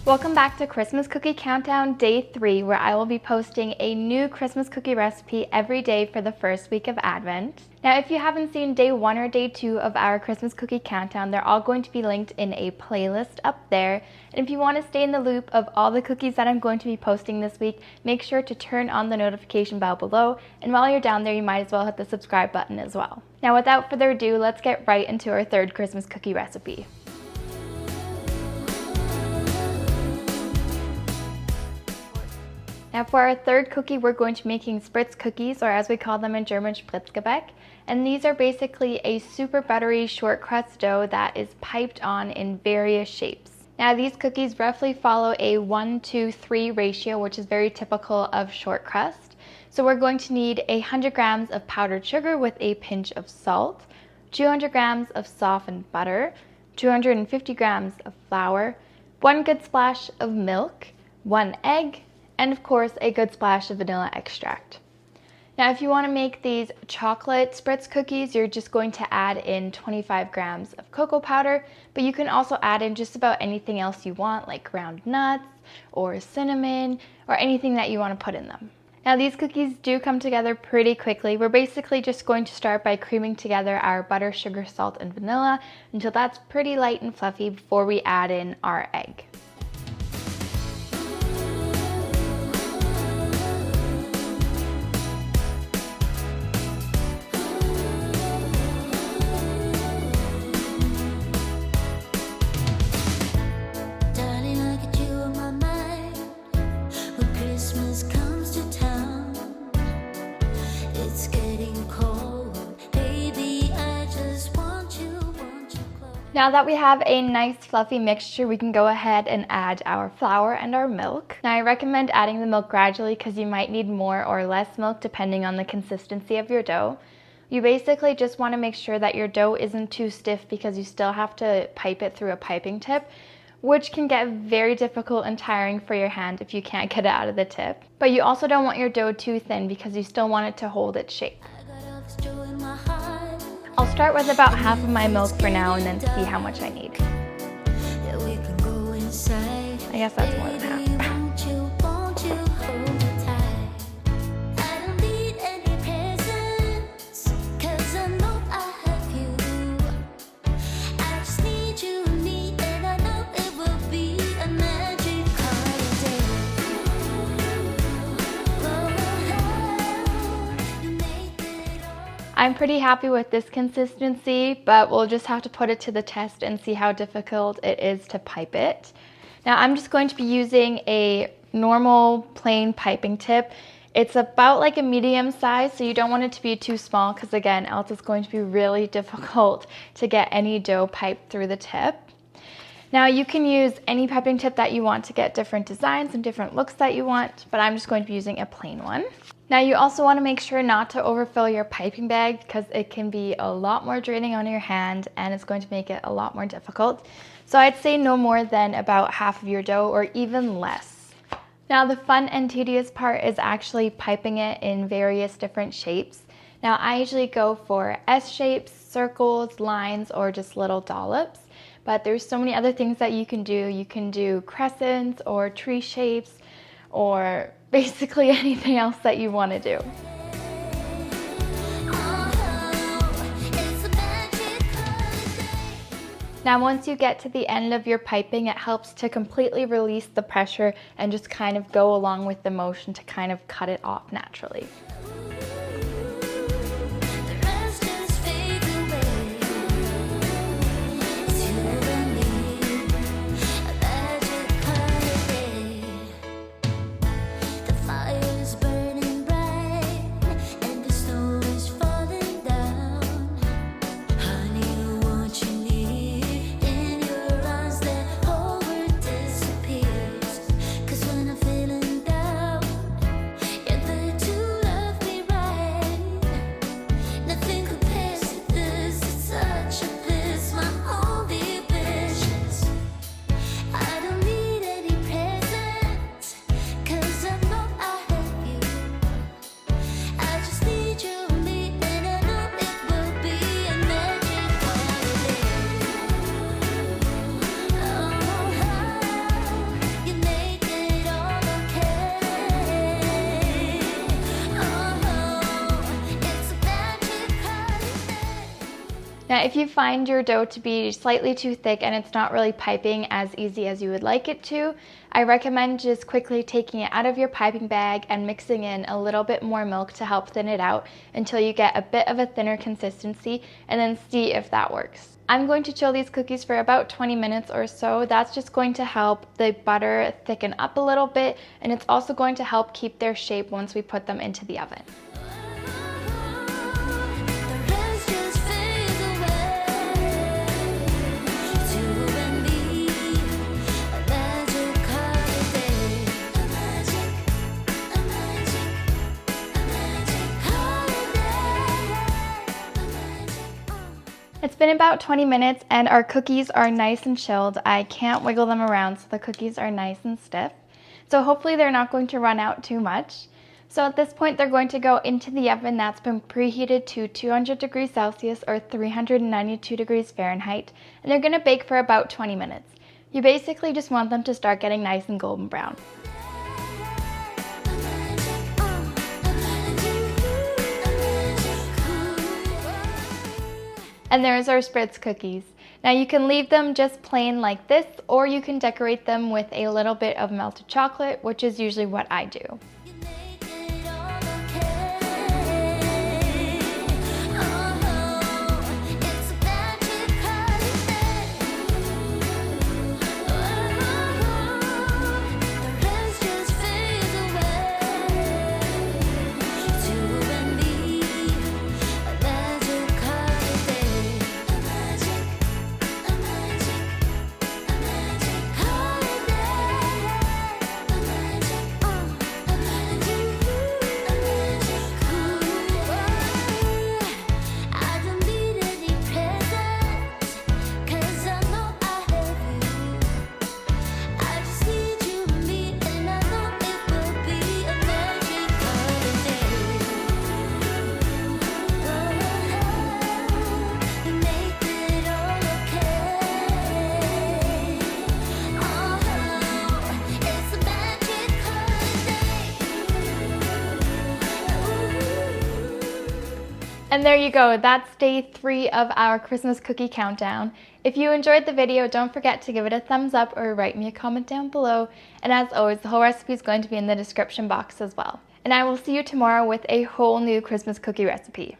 Welcome back to Christmas Cookie Countdown Day 3, where I will be posting a new Christmas cookie recipe every day for the first week of Advent. Now, if you haven't seen Day 1 or Day 2 of our Christmas Cookie Countdown, they're all going to be linked in a playlist up there. And if you want to stay in the loop of all the cookies that I'm going to be posting this week, make sure to turn on the notification bell below. And while you're down there, you might as well hit the subscribe button as well. Now, without further ado, let's get right into our third Christmas cookie recipe. Now for our third cookie, we're going to be making Spritz cookies, or as we call them in German, Spritzgebäck. And these are basically a super buttery short crust dough that is piped on in various shapes. Now these cookies roughly follow a 1-to-3 ratio, which is very typical of short crust. So we're going to need 100 grams of powdered sugar with a pinch of salt, 200 grams of softened butter, 250 grams of flour, 1 good splash of milk, 1 egg, and of course a good splash of vanilla extract. Now if you want to make these chocolate Spritz cookies, you're just going to add in 25 grams of cocoa powder, but you can also add in just about anything else you want, like ground nuts or cinnamon or anything that you want to put in them. Now these cookies do come together pretty quickly. We're basically just going to start by creaming together our butter, sugar, salt, and vanilla until that's pretty light and fluffy before we add in our egg. Now that we have a nice fluffy mixture, we can go ahead and add our flour and our milk. Now I recommend adding the milk gradually because you might need more or less milk depending on the consistency of your dough. You basically just want to make sure that your dough isn't too stiff because you still have to pipe it through a piping tip, which can get very difficult and tiring for your hand if you can't get it out of the tip. But you also don't want your dough too thin because you still want it to hold its shape. I'll start with about half of my milk for now and then see how much I need. I guess that's more than half. I'm pretty happy with this consistency, but we'll just have to put it to the test and see how difficult it is to pipe it. Now I'm just going to be using a normal plain piping tip. It's about like a medium size, so you don't want it to be too small because again, else it's going to be really difficult to get any dough piped through the tip. Now you can use any piping tip that you want to get different designs and different looks that you want, but I'm just going to be using a plain one. Now you also want to make sure not to overfill your piping bag because it can be a lot more draining on your hand and it's going to make it a lot more difficult. So I'd say no more than about half of your dough or even less. Now the fun and tedious part is actually piping it in various different shapes. Now I usually go for S shapes, circles, lines, or just little dollops. But there's so many other things that you can do. You can do crescents or tree shapes or basically anything else that you want to do. Now once you get to the end of your piping, it helps to completely release the pressure and just kind of go along with the motion to kind of cut it off naturally. Now, if you find your dough to be slightly too thick and it's not really piping as easy as you would like it to, I recommend just quickly taking it out of your piping bag and mixing in a little bit more milk to help thin it out until you get a bit of a thinner consistency, and then see if that works. I'm going to chill these cookies for about 20 minutes or so. That's just going to help the butter thicken up a little bit, and it's also going to help keep their shape once we put them into the oven. It's been about 20 minutes and our cookies are nice and chilled. I can't wiggle them around, so the cookies are nice and stiff. So hopefully they're not going to run out too much. So at this point, they're going to go into the oven that's been preheated to 200 degrees Celsius or 392 degrees Fahrenheit, and they're going to bake for about 20 minutes. You basically just want them to start getting nice and golden brown. And there's our Spritz cookies. Now you can leave them just plain like this, or you can decorate them with a little bit of melted chocolate, which is usually what I do. And there you go, that's day 3 of our Christmas cookie countdown. If you enjoyed the video, don't forget to give it a thumbs up or write me a comment down below. And as always, the whole recipe is going to be in the description box as well. And I will see you tomorrow with a whole new Christmas cookie recipe.